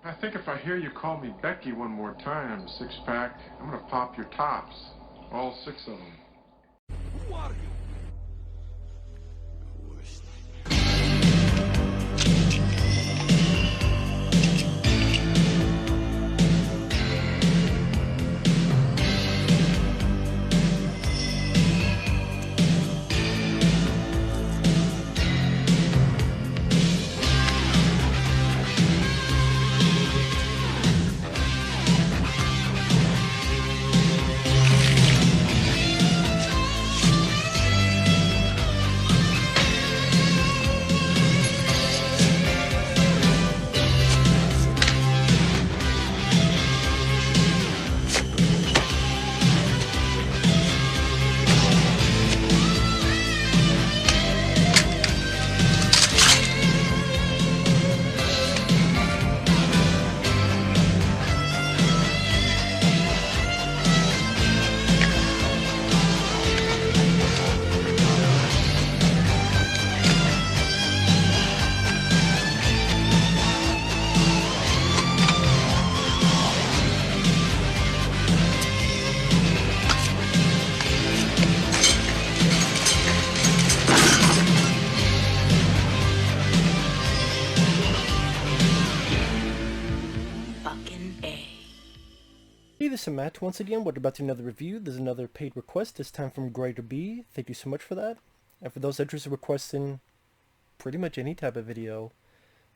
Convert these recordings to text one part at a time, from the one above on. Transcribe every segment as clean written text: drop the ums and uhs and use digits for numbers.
I think if I hear you call me Becky one more time, six-pack, I'm gonna pop your tops. All six of them. Who are you? Hey, this is Matt once again. We're about to another review. There's another paid request, this time from Greater B. Thank you so much for that. And for those interested in requesting pretty much any type of video,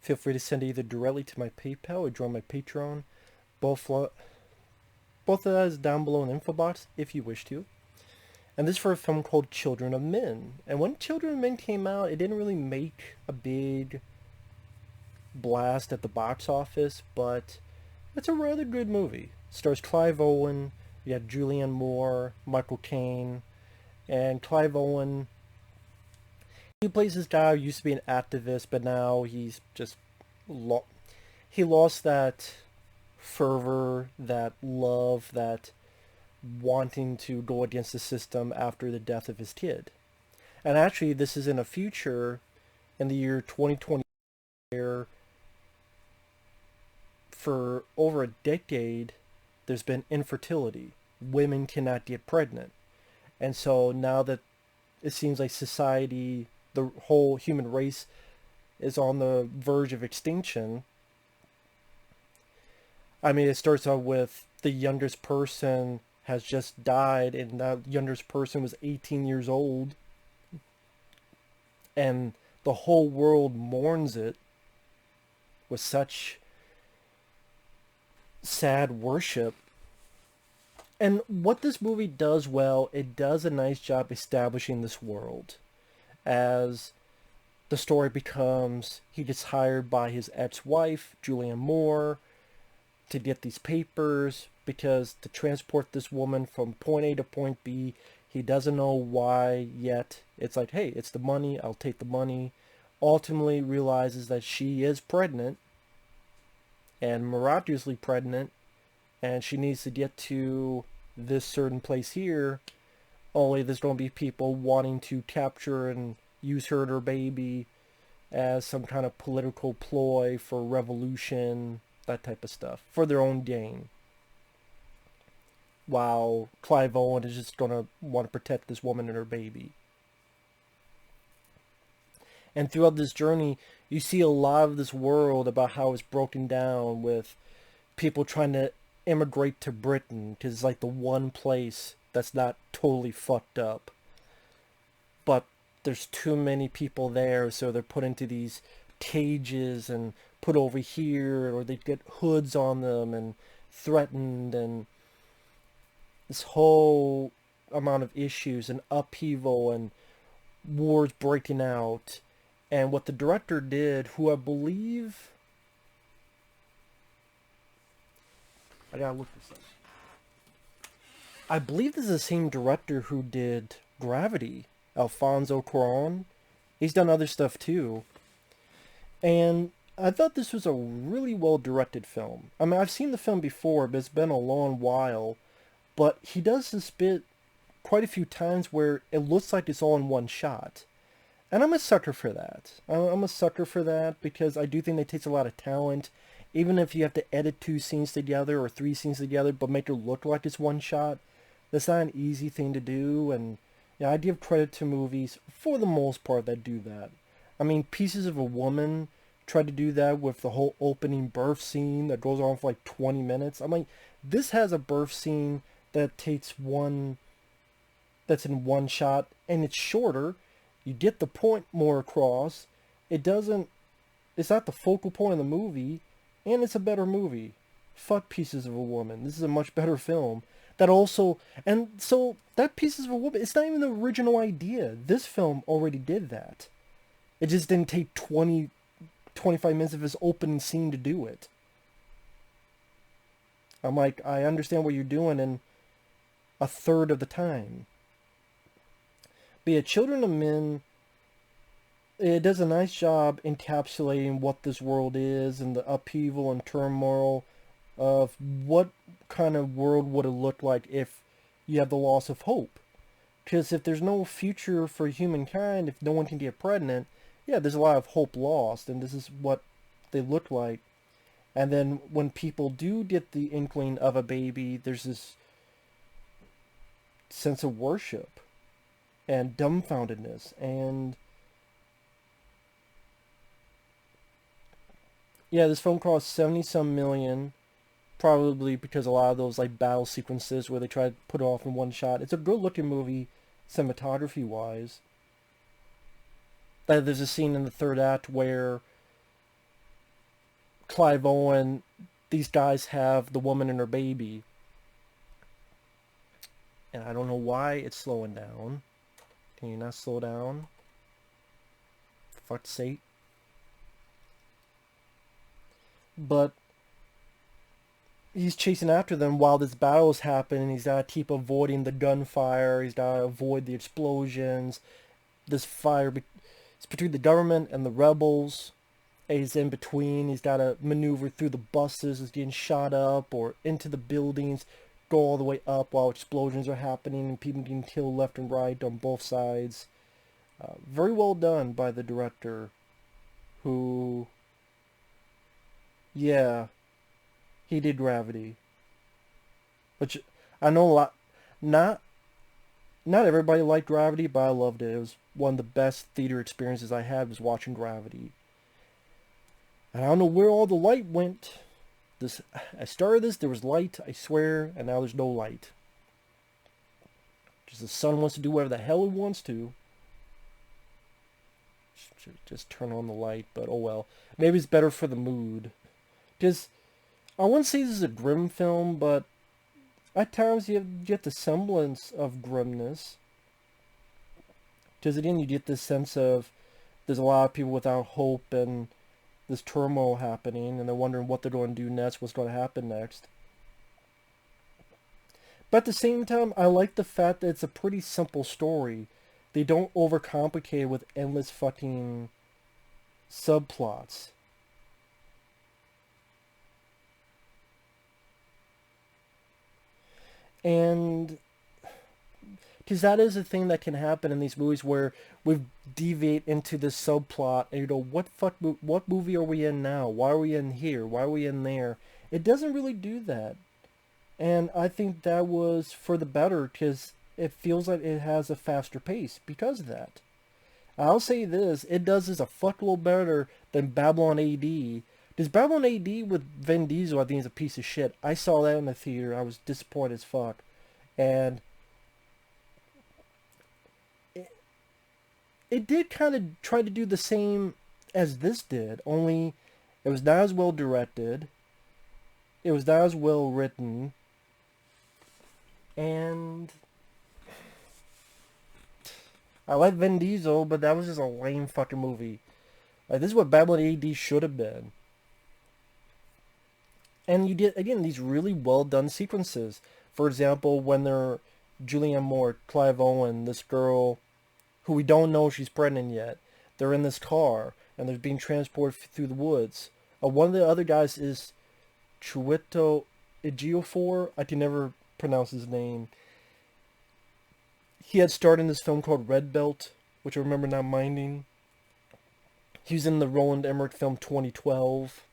feel free to send it either directly to my PayPal or join my Patreon. Both of that is down below in the info box if you wish to. And this is for a film called Children of Men. And when Children of Men came out, it didn't really make a big blast at the box office, but it's a rather good movie. Stars Clive Owen, you have Julianne Moore, Michael Caine, and Clive Owen, he plays this guy who used to be an activist, but now he's just, he lost that fervor, that love, that wanting to go against the system after the death of his kid. And actually, this is in a future, in the year 2020, where for over a decade, there's been infertility. Women cannot get pregnant. And so now that it seems like society, the whole human race is on the verge of extinction. I mean, it starts out with the youngest person has just died, and that youngest person was 18 years old. And the whole world mourns it with such sad worship. And what this movie does well, it does a nice job establishing this world. As the story becomes, he gets hired by his ex-wife, Julianne Moore, to get these papers, because to transport this woman from point A to point B, he doesn't know why yet. It's like, hey, it's the money, I'll take the money. Ultimately realizes that she is pregnant, and miraculously pregnant, and she needs to get to this certain place here, only there's going to be people wanting to capture and use her and her baby as some kind of political ploy for revolution, that type of stuff, for their own gain. While Clive Owen is just going to want to protect this woman and her baby. And throughout this journey, you see a lot of this world about how it's broken down, with people trying to immigrate to Britain because it's like the one place that's not totally fucked up. But there's too many people there, so they're put into these cages and put over here, or they get hoods on them and threatened, and this whole amount of issues and upheaval and wars breaking out. And what the director did, who I believe, I gotta look this up. I believe this is the same director who did Gravity, Alfonso Cuarón. He's done other stuff too. And I thought this was a really well directed film. I mean, I've seen the film before, but it's been a long while. But he does this bit quite a few times where it looks like it's all in one shot. And I'm a sucker for that. I'm a sucker for that because I do think it takes a lot of talent even if you have to edit 2 scenes together or 3 scenes together, but make it look like it's one shot, that's not an easy thing to do. And yeah, I give credit to movies for the most part that do that. I mean, Pieces of a Woman tried to do that with the whole opening birth scene that goes on for like 20 minutes. I'm like, this has a birth scene that takes one, that's in one shot, and it's shorter. You get the point more across. It's not the focal point of the movie, and it's a better movie. Fuck Pieces of a Woman. This is a much better film. That also, and so that Pieces of a Woman, it's not even the original idea. This film already did that. It just didn't take 25 minutes of his opening scene to do it. I'm like, I understand what you're doing in a third of the time. But yeah, Children of Men, it does a nice job encapsulating what this world is and the upheaval and turmoil of what kind of world would it look like if you have the loss of hope. Because if there's no future for humankind, if no one can get pregnant, yeah, there's a lot of hope lost, and this is what they look like. And then when people do get the inkling of a baby, there's this sense of worship and dumbfoundedness. And yeah, this film cost 70-some million, probably because a lot of those like battle sequences where they try to put it off in one shot. It's a good looking movie, cinematography wise. There's a scene in the third act where Clive Owen, these guys have the woman and her baby. And I don't know why it's slowing down. Can you not slow down? For fuck's sake. But he's chasing after them while this battle is happening. He's got to keep avoiding the gunfire. He's got to avoid the explosions. This fire, it's between the government and the rebels. And he's in between. He's got to maneuver through the buses that's getting shot up or into the buildings, go all the way up while explosions are happening and people getting killed left and right on both sides. Very well done by the director, who, yeah, he did Gravity, which I know a lot. Not everybody liked Gravity, but I loved it. It was one of the best theater experiences I had, was watching Gravity. And I don't know where all the light went. I started this, there was light, I swear, and now there's no light. Just the sun wants to do whatever the hell it wants to. Should just turn on the light, but oh well. Maybe it's better for the mood. Because I wouldn't say this is a grim film, but at times you get the semblance of grimness. Because again, you get this sense of there's a lot of people without hope and this turmoil happening, and they're wondering what they're going to do next, what's going to happen next. But at the same time, I like the fact that it's a pretty simple story. They don't overcomplicate it with endless fucking subplots. And because that is a thing that can happen in these movies where we deviate into this subplot and you go, what movie are we in now? Why are we in here? Why are we in there? It doesn't really do that. And I think that was for the better, because it feels like it has a faster pace because of that. I'll say this, it does this a fuckload better than Babylon AD. Because Babylon AD with Vin Diesel, I think, is a piece of shit. I saw that in the theater. I was disappointed as fuck. And it did kind of try to do the same as this did, only it was not as well directed. It was not as well written. And I like Vin Diesel, but that was just a lame fucking movie. Like, this is what Babylon AD should have been. And you get, again, these really well done sequences. For example, when they're Julianne Moore, Clive Owen, this girl who we don't know she's pregnant yet. They're in this car, and they're being transported through the woods. One of the other guys is Chiwetel Ejiofor. I can never pronounce his name. He had starred in this film called Red Belt, which I remember not minding. He was in the Roland Emmerich film 2012.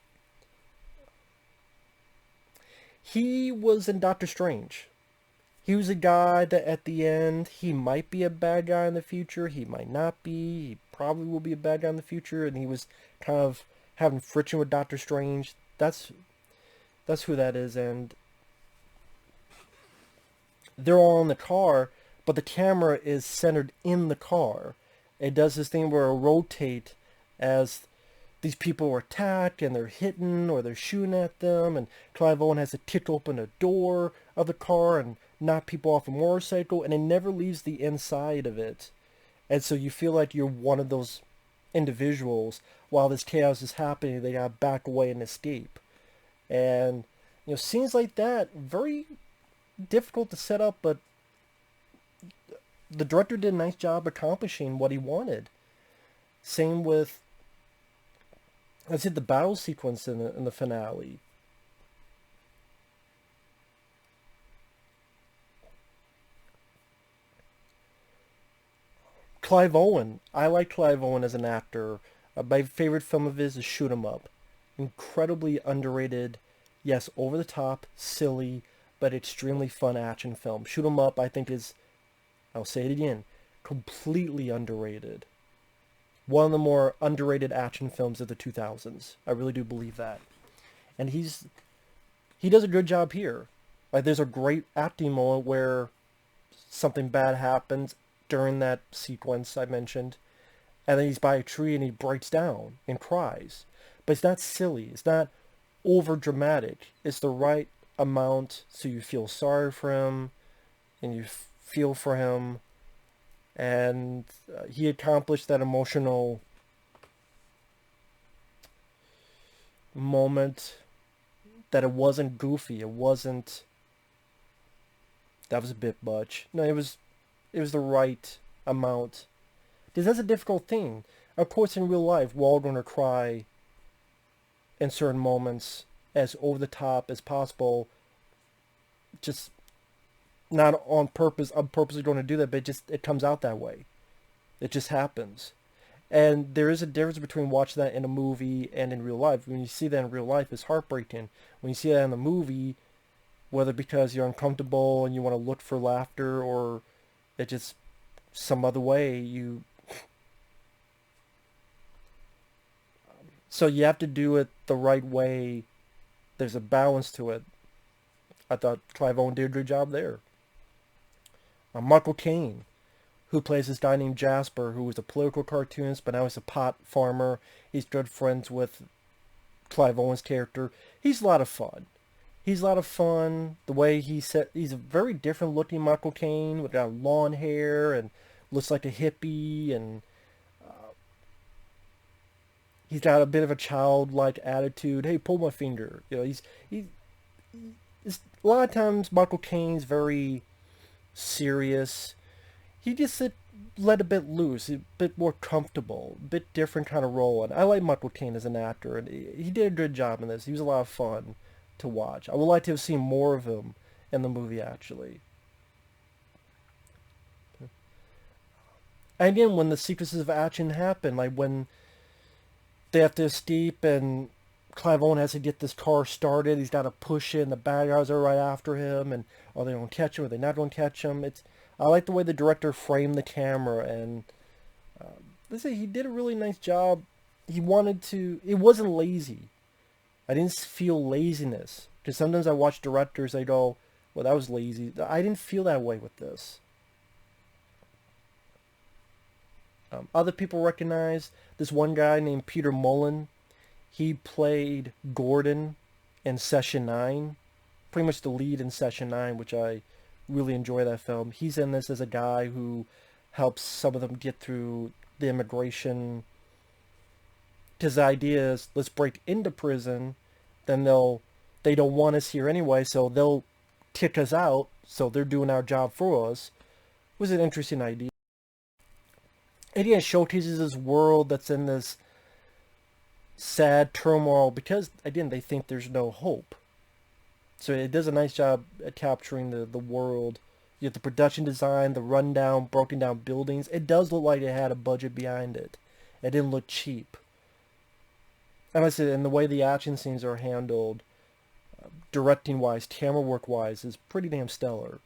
He was in Doctor Strange. He was a guy that at the end, he might be a bad guy in the future, he might not be, he probably will be a bad guy in the future, and he was kind of having friction with Doctor Strange. That's who that is, and they're all in the car, but the camera is centered in the car. It does this thing where it'll rotate as these people are attacked and they're hitting or they're shooting at them, and Clive Owen has to kick open a door of the car and knock people off a motorcycle, and it never leaves the inside of it. And so you feel like you're one of those individuals while this chaos is happening. They gotta back away and escape. And scenes like that, very difficult to set up, but the director did a nice job accomplishing what he wanted. Same with, let's hit the battle sequence in the finale. Clive Owen. I like Clive Owen as an actor. My favorite film of his is Shoot 'Em Up. Incredibly underrated, yes, over the top, silly, but extremely fun action film. Shoot 'Em Up, I think, is, I'll say it again, completely underrated. One of the more underrated action films of the 2000s. I really do believe that. And he does a good job here. Like, there's a great acting moment where something bad happens during that sequence I mentioned, and then he's by a tree and he breaks down and cries. But it's not silly. It's not over dramatic. It's the right amount so you feel sorry for him and you feel for him. And he accomplished that emotional moment, that it wasn't goofy. It wasn't, that was a bit much. No, it was the right amount. Because that's a difficult thing. Of course, in real life, we're all going to cry in certain moments as over the top as possible. Just not on purpose. I'm purposely going to do that, but it comes out that way. It just happens. And there is a difference between watching that in a movie and in real life. When you see that in real life, it's heartbreaking. When you see that in the movie, whether because you're uncomfortable and you want to look for laughter, or it just some other way, so you have to do it the right way. There's a balance to it. I thought Clive Owen did a good job there. Michael Caine, who plays this guy named Jasper, who was a political cartoonist, but now he's a pot farmer. He's good friends with Clive Owen's character. He's a lot of fun. The way he's a very different looking Michael Caine, with long hair and looks like a hippie, and he's got a bit of a childlike attitude. Hey, pull my finger. He's a lot of times Michael Caine's very serious. He just let a bit loose, a bit more comfortable, a bit different kind of role. And I like Michael Caine as an actor, and he did a good job in this. He was a lot of fun to watch. I would like to have seen more of him in the movie, actually. And again, when the sequences of action happen, like when they have to escape and Clive Owen has to get this car started, he's got to push it, and the bad guys are right after him, and are they going to catch him, are they not going to catch him? I like the way the director framed the camera, and let's say he did a really nice job. It wasn't lazy. I didn't feel laziness, because sometimes I watch directors, I go, well, that was lazy. I didn't feel that way with this. Other people recognize this one guy named Peter Mullen. He played Gordon in Session 9, pretty much the lead in Session 9, which I really enjoy that film. He's in this as a guy who helps some of them get through the immigration. His idea is, let's break into prison, then they don't want us here anyway, so they'll kick us out, so they're doing our job for us. It was an interesting idea. And yeah, it showcases this world that's in this sad turmoil because, again, they think there's no hope. So it does a nice job at capturing the world. You have the production design, the rundown, broken down buildings. It does look like it had a budget behind it. It didn't look cheap. And like I said, and the way the action scenes are handled, directing-wise, camera work-wise, is pretty damn stellar.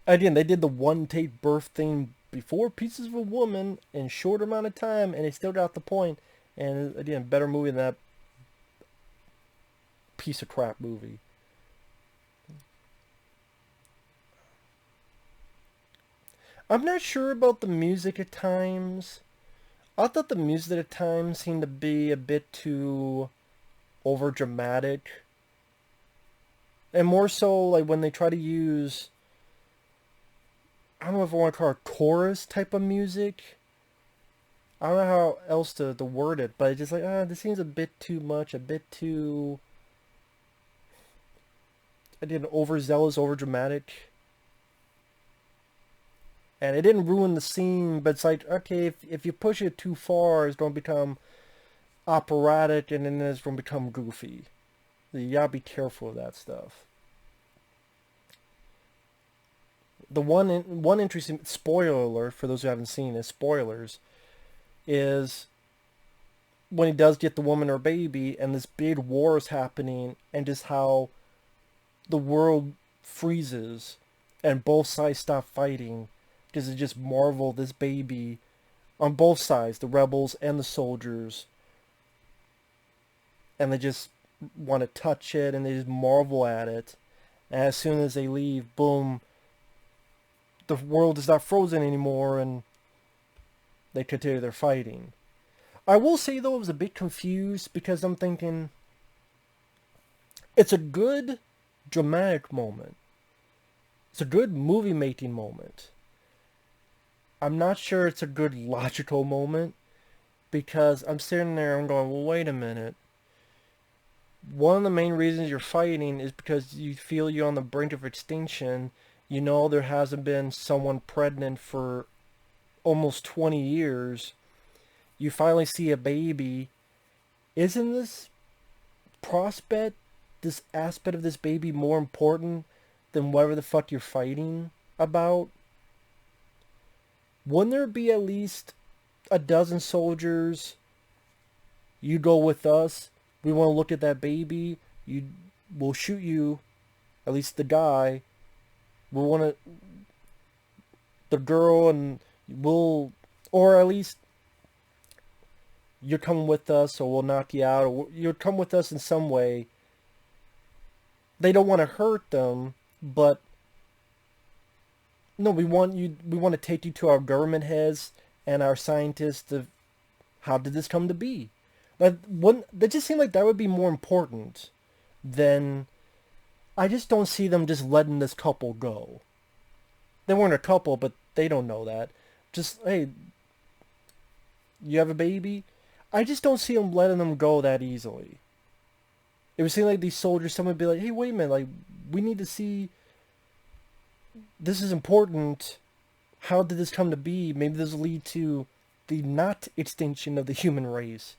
Again, they did the one-take birth thing before Pieces of a Woman in a short amount of time, and they still got the point. And again, better movie than that piece of crap movie. I'm not sure about the music at times. I thought the music at times seemed to be a bit too over dramatic. And more so like when they try to use, I don't know if I want to call it chorus type of music. I don't know how else to word it, but it's just like, this seems a bit too much, a bit too, again, overzealous, overdramatic. And it didn't ruin the scene, but it's like, okay, if you push it too far, it's going to become operatic, and then it's going to become goofy. You gotta be careful of that stuff. The one interesting spoiler alert for those who haven't seen it, spoilers, is when he does get the woman or baby, and this big war is happening, and just how the world freezes, and both sides stop fighting. Because it just marvel this baby on both sides, the rebels and the soldiers. And they just want to touch it, and they just marvel at it. And as soon as they leave, boom, the world is not frozen anymore, and they continue their fighting. I will say, though, I was a bit confused, because I'm thinking, it's a good dramatic moment. It's a good movie-making moment. I'm not sure it's a good logical moment, because I'm sitting there and I'm going, well, wait a minute. One of the main reasons you're fighting is because you feel you're on the brink of extinction. You know there hasn't been someone pregnant for almost 20 years. You finally see a baby. Isn't this prospect, this aspect of this baby more important than whatever the fuck you're fighting about? Wouldn't there be at least a dozen soldiers? You go with us. We want to look at that baby. We'll shoot you. At least the guy. We want to... The girl, and we'll... Or at least... You're coming with us, or we'll knock you out. Or you'll come with us in some way. They don't want to hurt them, but... No, we want to take you to our government heads and our scientists to, how did this come to be? That just seemed like that would be more important than, I just don't see them just letting this couple go. They weren't a couple, but they don't know that. Just, hey, you have a baby? I just don't see them letting them go that easily. It would seem like these soldiers, someone would be like, hey, wait a minute, like, we need to see... This is important. How did this come to be? Maybe this will lead to the not extinction of the human race.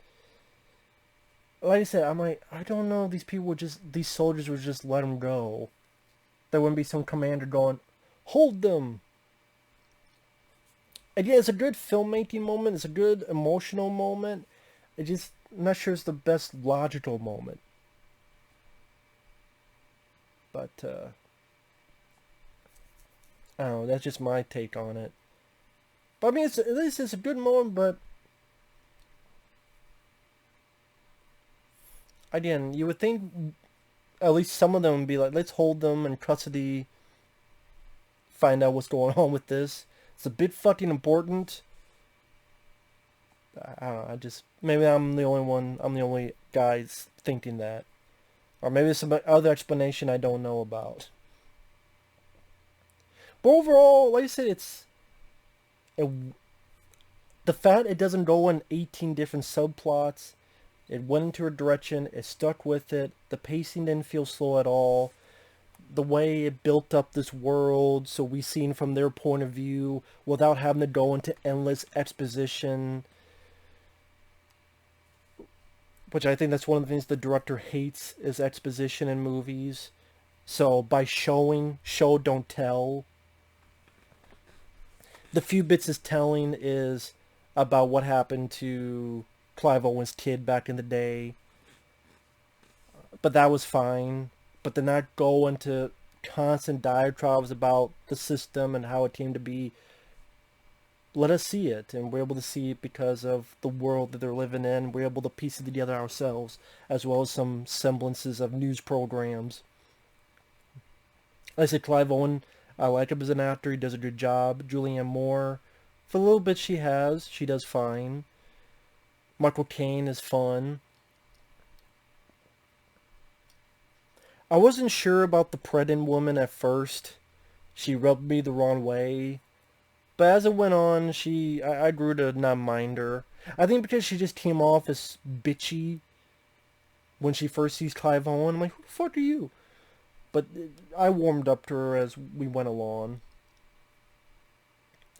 Like I said, I'm like, I don't know. These soldiers would just let them go. There wouldn't be some commander going, hold them. And yeah, it's a good filmmaking moment. It's a good emotional moment. I'm not sure it's the best logical moment. But, I don't know, that's just my take on it. But I mean, at least it's a good moment, but... Again, you would think at least some of them would be like, let's hold them in custody, find out what's going on with this. It's a bit fucking important. I don't know, maybe I'm the only guy thinking that. Or maybe there's some other explanation I don't know about. But overall, like I said, the fact it doesn't go in 18 different subplots, it went into a direction, it stuck with it, the pacing didn't feel slow at all, the way it built up this world, so we seen from their point of view, without having to go into endless exposition, which I think that's one of the things the director hates, is exposition in movies. So by show, don't tell. The few bits is telling is about what happened to Clive Owen's kid back in the day. But that was fine. But to not go into constant diatribes about the system and how it came to be, let us see it, and we're able to see it because of the world that they're living in. We're able to piece it together ourselves, as well as some semblances of news programs. Like I said, Clive Owen, I like him as an actor. He does a good job. Julianne Moore, for the little bit she does fine. Michael Caine is fun. I wasn't sure about the pregnant woman at first. She rubbed me the wrong way. But as it went on, I grew to not mind her. I think because she just came off as bitchy when she first sees Clive Owen. I'm like, who the fuck are you? But I warmed up to her as we went along.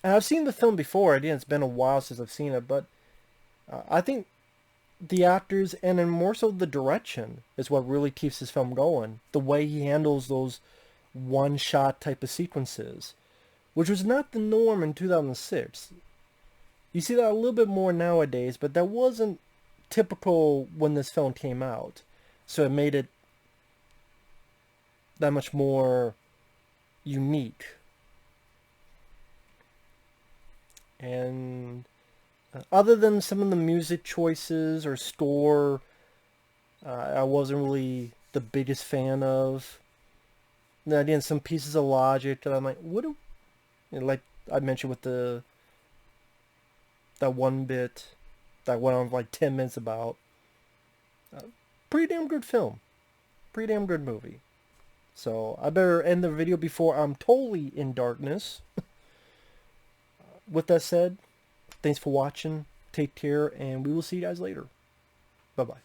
And I've seen the film before. Again, it's been a while since I've seen it. But I think the actors, and then more so the direction, is what really keeps this film going. The way he handles those one-shot type of sequences, which was not the norm in 2006. You see that a little bit more nowadays, but that wasn't typical when this film came out. So it made it that much more unique. And other than some of the music choices or score, I wasn't really the biggest fan of. Now, again, some pieces of logic that I'm like, like I mentioned with that one bit that went on for like 10 minutes about. Pretty damn good film. Pretty damn good movie. So I better end the video before I'm totally in darkness. With that said, thanks for watching. Take care, and we will see you guys later. Bye-bye.